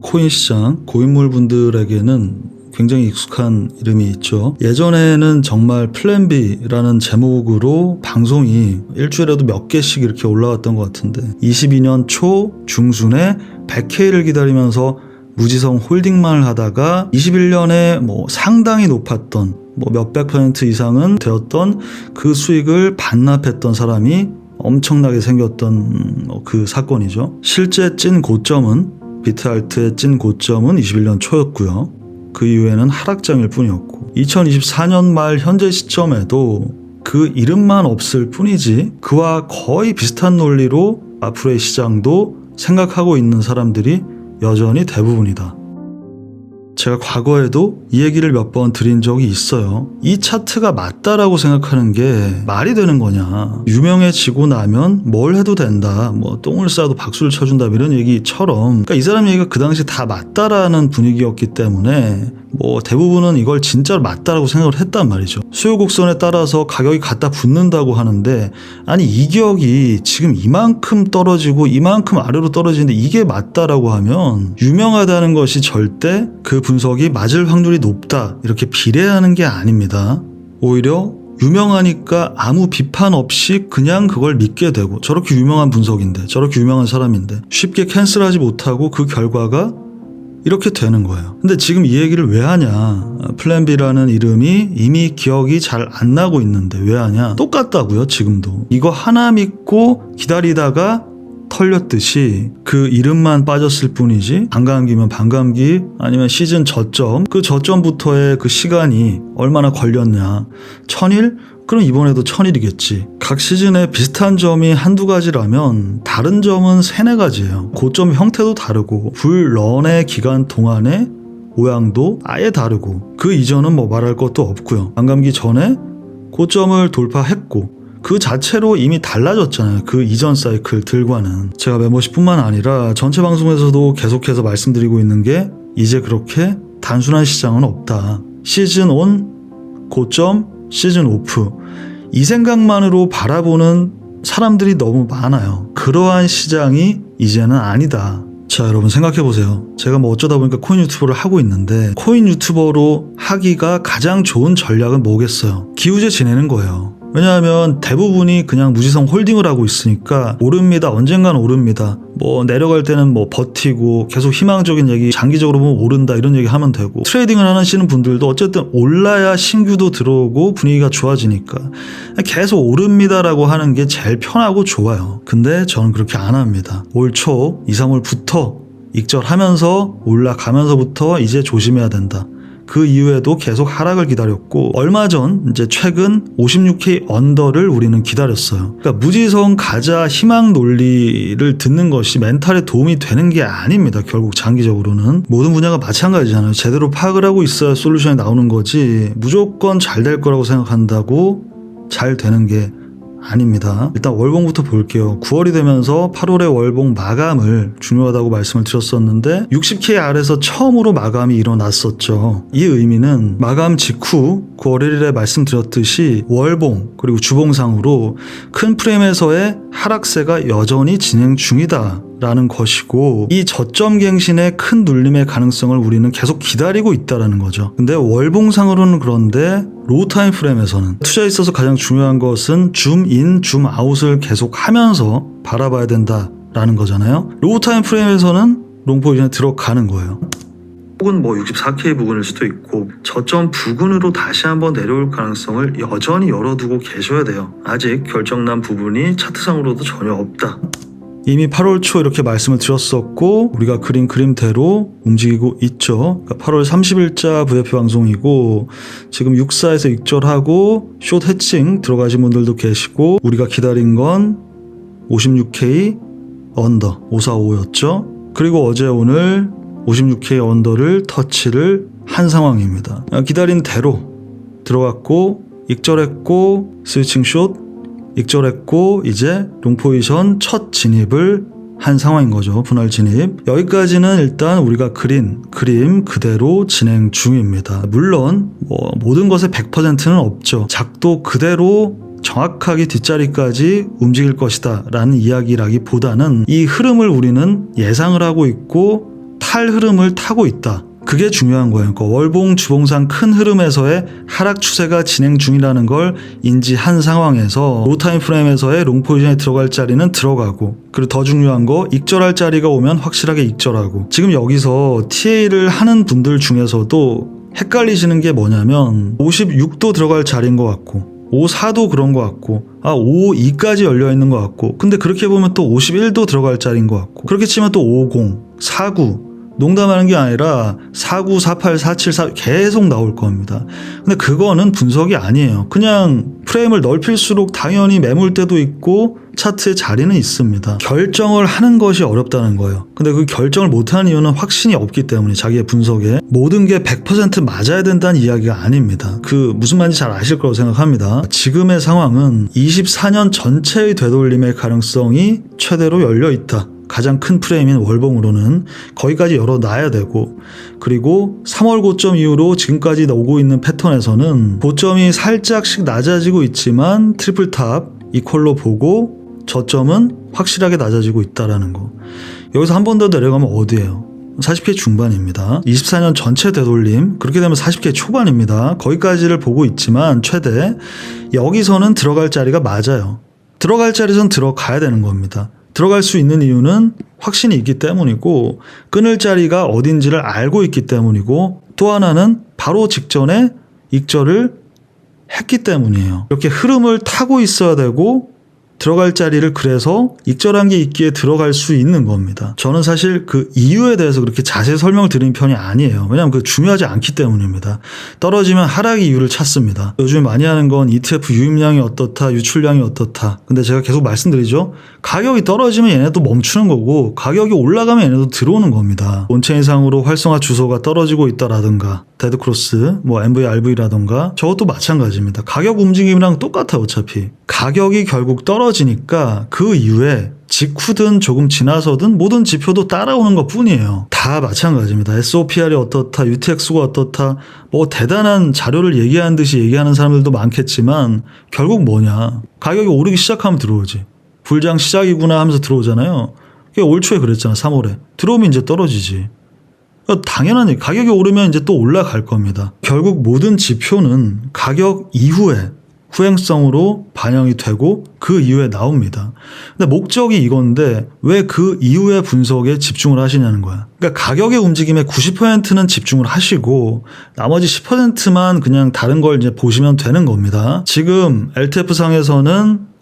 코인 시장, 고인물 분들에게는 굉장히 익숙한 이름이 있죠. 예전에는 정말 플랜 B라는 제목으로 방송이 일주일에도 몇 개씩 이렇게 올라왔던 것 같은데 22년 초 중순에 100K를 기다리면서 무지성 홀딩만을 하다가 21년에 상당히 높았던 몇백 % 이상은 되었던 그 수익을 반납했던 사람이 엄청나게 생겼던 그 사건이죠. 실제 찐 고점은 비트알트의 찐 고점은 21년 초였고요. 그 이후에는 하락장일 뿐이었고 2024년 말 현재 시점에도 그 이름만 없을 뿐이지 그와 거의 비슷한 논리로 앞으로의 시장도 생각하고 있는 사람들이 여전히 대부분이다. 제가 과거에도 이 얘기를 몇 번 드린 적이 있어요. 이 차트가 맞다라고 생각하는 게 말이 되는 거냐. 유명해지고 나면 뭘 해도 된다. 똥을 싸도 박수를 쳐준다. 이런 얘기처럼 그러니까 이 사람 얘기가 그 당시 다 맞다라는 분위기였기 때문에 대부분은 이걸 진짜로 맞다라고 생각을 했단 말이죠. 수요 곡선에 따라서 가격이 갖다 붙는다고 하는데 아니 이 격이 지금 이만큼 떨어지고 이만큼 아래로 떨어지는데 이게 맞다라고 하면 유명하다는 것이 절대 그 분석이 맞을 확률이 높다 이렇게 비례하는 게 아닙니다. 오히려 유명하니까 아무 비판 없이 그냥 그걸 믿게 되고 저렇게 유명한 분석인데 저렇게 유명한 사람인데 쉽게 캔슬하지 못하고 그 결과가 이렇게 되는 거예요. 근데 지금 이 얘기를 왜 하냐. 플랜 B라는 이름이 이미 기억이 잘 안 나고 있는데 왜 하냐. 똑같다고요. 지금도. 이거 하나 믿고 기다리다가 털렸듯이 그 이름만 빠졌을 뿐이지 반감기면 반감기 아니면 시즌 저점 그 저점부터의 그 시간이 얼마나 걸렸냐. 1000일? 그럼 이번에도 1000일이겠지. 각 시즌에 비슷한 점이 한두 가지라면 다른 점은 세네 가지예요. 고점 형태도 다르고 불런의 기간 동안의 모양도 아예 다르고 그 이전은 말할 것도 없고요. 반감기 전에 고점을 돌파했고 그 자체로 이미 달라졌잖아요. 그 이전 사이클들과는. 제가 멤버십뿐만 아니라 전체 방송에서도 계속해서 말씀드리고 있는 게 이제 그렇게 단순한 시장은 없다. 시즌 온, 고점, 시즌 오프 이 생각만으로 바라보는 사람들이 너무 많아요. 그러한 시장이 이제는 아니다. 자, 여러분 생각해보세요. 제가 어쩌다 보니까 코인 유튜버를 하고 있는데 코인 유튜버로 하기가 가장 좋은 전략은 뭐겠어요? 기우제 지내는 거예요. 왜냐하면 대부분이 그냥 무지성 홀딩을 하고 있으니까 오릅니다. 언젠간 오릅니다. 내려갈 때는 버티고 계속 희망적인 얘기 장기적으로 보면 오른다 이런 얘기 하면 되고 트레이딩을 하시는 분들도 어쨌든 올라야 신규도 들어오고 분위기가 좋아지니까 계속 오릅니다라고 하는 게 제일 편하고 좋아요. 근데 저는 그렇게 안 합니다. 올 초 2, 3월부터 익절하면서 올라가면서부터 이제 조심해야 된다. 그 이후에도 계속 하락을 기다렸고 얼마 전 이제 최근 56K 언더를 우리는 기다렸어요. 그러니까 무지성 가자 희망 논리를 듣는 것이 멘탈에 도움이 되는 게 아닙니다. 결국 장기적으로는 모든 분야가 마찬가지잖아요. 제대로 파악을 하고 있어야 솔루션이 나오는 거지 무조건 잘 될 거라고 생각한다고 잘 되는 게 아닙니다. 일단 월봉부터 볼게요. 9월이 되면서 8월의 월봉 마감을 중요하다고 말씀을 드렸었는데 60K 아래에서 처음으로 마감이 일어났었죠. 이 의미는 마감 직후 9월 1일에 말씀드렸듯이 월봉 그리고 주봉상으로 큰 프레임에서의 하락세가 여전히 진행 중이다 라는 것이고 이 저점 갱신의 큰 눌림의 가능성을 우리는 계속 기다리고 있다라는 거죠. 근데 월봉상으로는 그런데 로우 타임 프레임에서는 투자에 있어서 가장 중요한 것은 줌인, 줌아웃을 계속 하면서 바라봐야 된다라는 거잖아요. 로우 타임 프레임에서는 롱 포지션에 들어가는 거예요. 혹은 64K 부근일 수도 있고 저점 부근으로 다시 한번 내려올 가능성을 여전히 열어두고 계셔야 돼요. 아직 결정난 부분이 차트상으로도 전혀 없다. 이미 8월 초 이렇게 말씀을 드렸었고 우리가 그린 그림대로 움직이고 있죠. 그러니까 8월 30일자 VFP 방송이고 지금 64에서 익절하고 숏 해칭 들어가신 분들도 계시고 우리가 기다린 건 56K 언더 545였죠. 그리고 어제 오늘 56K 언더를 터치를 한 상황입니다. 기다린 대로 들어갔고 익절했고 스위칭 숏 익절했고 이제 롱포지션 첫 진입을 한 상황인 거죠. 분할 진입. 여기까지는 일단 우리가 그린 그림 그대로 진행 중입니다. 물론 모든 것에 100%는 없죠. 작도 그대로 정확하게 뒷자리까지 움직일 것이다 라는 이야기라기보다는 이 흐름을 우리는 예상을 하고 있고 팔 흐름을 타고 있다. 그게 중요한 거예요. 그러니까 월봉, 주봉상 큰 흐름에서의 하락 추세가 진행 중이라는 걸 인지한 상황에서 로타임 프레임에서의 롱 포지션에 들어갈 자리는 들어가고, 그리고 더 중요한 거 익절할 자리가 오면 확실하게 익절하고. 지금 여기서 TA를 하는 분들 중에서도 헷갈리시는 게 뭐냐면 56도 들어갈 자리인 것 같고 54도 그런 것 같고 52까지 열려있는 것 같고, 근데 그렇게 보면 또 51도 들어갈 자리인 것 같고, 그렇게 치면 또 50, 49, 농담하는 게 아니라 49, 48, 47, 4 계속 나올 겁니다. 근데 그거는 분석이 아니에요. 그냥 프레임을 넓힐수록 당연히 매물대도 있고 차트에 자리는 있습니다. 결정을 하는 것이 어렵다는 거예요. 근데 그 결정을 못하는 이유는 확신이 없기 때문에, 자기의 분석에 모든 게 100% 맞아야 된다는 이야기가 아닙니다. 그 무슨 말인지 잘 아실 거라고 생각합니다. 지금의 상황은 24년 전체의 되돌림의 가능성이 최대로 열려있다. 가장 큰 프레임인 월봉으로는 거기까지 열어놔야 되고, 그리고 3월 고점 이후로 지금까지 오고 있는 패턴에서는 고점이 살짝씩 낮아지고 있지만 트리플탑 이퀄로 보고 저점은 확실하게 낮아지고 있다라는 거. 여기서 한 번 더 내려가면 어디예요? 40K 중반입니다. 24년 전체 되돌림, 그렇게 되면 40K 초반입니다. 거기까지를 보고 있지만 최대 여기서는 들어갈 자리가 맞아요. 들어갈 자리에선 들어가야 되는 겁니다. 들어갈 수 있는 이유는 확신이 있기 때문이고, 끊을 자리가 어딘지를 알고 있기 때문이고, 또 하나는 바로 직전에 익절을 했기 때문이에요. 이렇게 흐름을 타고 있어야 되고 들어갈 자리를 그래서 익절한 게 있기에 들어갈 수 있는 겁니다. 저는 사실 그 이유에 대해서 그렇게 자세히 설명을 드리는 편이 아니에요. 왜냐하면 그 중요하지 않기 때문입니다. 떨어지면 하락 이유를 찾습니다. 요즘 많이 하는 건 ETF 유입량이 어떻다, 유출량이 어떻다. 근데 제가 계속 말씀드리죠. 가격이 떨어지면 얘네도 멈추는 거고, 가격이 올라가면 얘네도 들어오는 겁니다. 온체인 이상으로 활성화 주소가 떨어지고 있다라든가, 데드크로스, MVRV라든가 저것도 마찬가지입니다. 가격 움직임이랑 똑같아요. 어차피 가격이 결국 떨어지니까 그 이후에 직후든 조금 지나서든 모든 지표도 따라오는 것 뿐이에요. 다 마찬가지입니다. SOPR이 어떻다, UTX가 어떻다, 대단한 자료를 얘기하는 듯이 얘기하는 사람들도 많겠지만 결국 뭐냐, 가격이 오르기 시작하면 들어오지. 불장 시작이구나 하면서 들어오잖아요. 올 초에 그랬잖아. 3월에 들어오면 이제 떨어지지. 당연한 얘기. 가격이 오르면 이제 또 올라갈 겁니다. 결국 모든 지표는 가격 이후에 후행성으로 반영이 되고 그 이후에 나옵니다. 근데 목적이 이건데 왜 그 이후의 분석에 집중을 하시냐는 거야. 그러니까 가격의 움직임의 90%는 집중을 하시고 나머지 10%만 그냥 다른 걸 이제 보시면 되는 겁니다. 지금 LTF 상에서는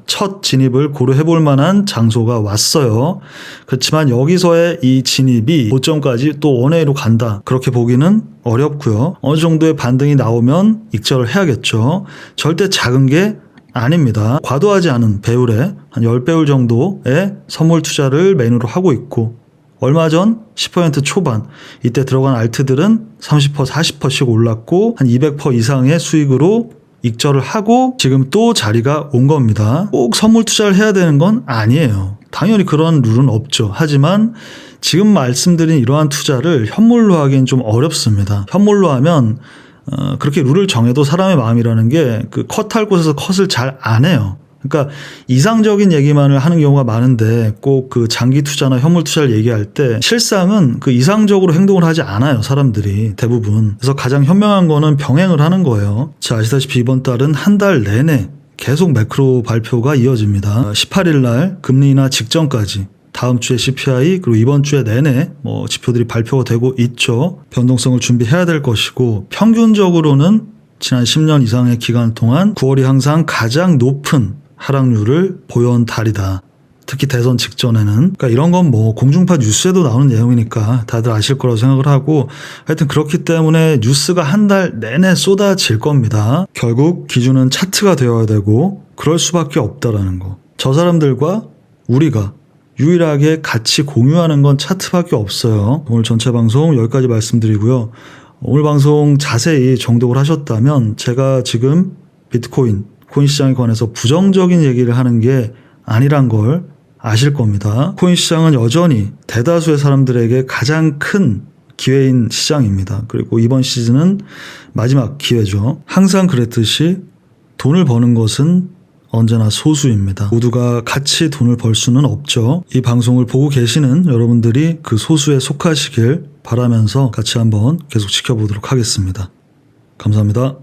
첫 진입을 고려해 볼 만한 장소가 왔어요. 그렇지만 여기서의 이 진입이 고점까지 또 원웨이로 간다, 그렇게 보기는 어렵고요. 어느 정도의 반등이 나오면 익절을 해야겠죠. 절대 작은 게 아닙니다. 과도하지 않은 배율에 한 10배율 정도의 선물 투자를 메인으로 하고 있고, 얼마 전 10% 초반 이때 들어간 알트들은 30%, 40%씩 올랐고 한 200% 이상의 수익으로 익절을 하고 지금 또 자리가 온 겁니다. 꼭 선물 투자를 해야 되는 건 아니에요. 당연히 그런 룰은 없죠. 하지만 지금 말씀드린 이러한 투자를 현물로 하기엔 좀 어렵습니다. 현물로 하면 그렇게 룰을 정해도 사람의 마음이라는 게 그 컷할 곳에서 컷을 잘 안 해요. 그러니까 이상적인 얘기만을 하는 경우가 많은데 꼭 그 장기 투자나 현물 투자를 얘기할 때 실상은 그 이상적으로 행동을 하지 않아요. 사람들이 대부분. 그래서 가장 현명한 거는 병행을 하는 거예요. 자, 아시다시피 이번 달은 한 달 내내 계속 매크로 발표가 이어집니다. 18일 날 금리 인하 직전까지, 다음 주에 CPI, 그리고 이번 주에 내내 지표들이 발표가 되고 있죠. 변동성을 준비해야 될 것이고, 평균적으로는 지난 10년 이상의 기간 동안 9월이 항상 가장 높은 하락률을 보여온 달이다. 특히 대선 직전에는. 그러니까 이런 건 공중파 뉴스에도 나오는 내용이니까 다들 아실 거라고 생각을 하고, 하여튼 그렇기 때문에 뉴스가 한 달 내내 쏟아질 겁니다. 결국 기준은 차트가 되어야 되고 그럴 수밖에 없다라는 거. 저 사람들과 우리가 유일하게 같이 공유하는 건 차트밖에 없어요. 오늘 전체 방송 여기까지 말씀드리고요. 오늘 방송 자세히 정독을 하셨다면 제가 지금 비트코인, 코인 시장에 관해서 부정적인 얘기를 하는 게 아니란 걸 아실 겁니다. 코인 시장은 여전히 대다수의 사람들에게 가장 큰 기회인 시장입니다. 그리고 이번 시즌은 마지막 기회죠. 항상 그랬듯이 돈을 버는 것은 언제나 소수입니다. 모두가 같이 돈을 벌 수는 없죠. 이 방송을 보고 계시는 여러분들이 그 소수에 속하시길 바라면서 같이 한번 계속 지켜보도록 하겠습니다. 감사합니다.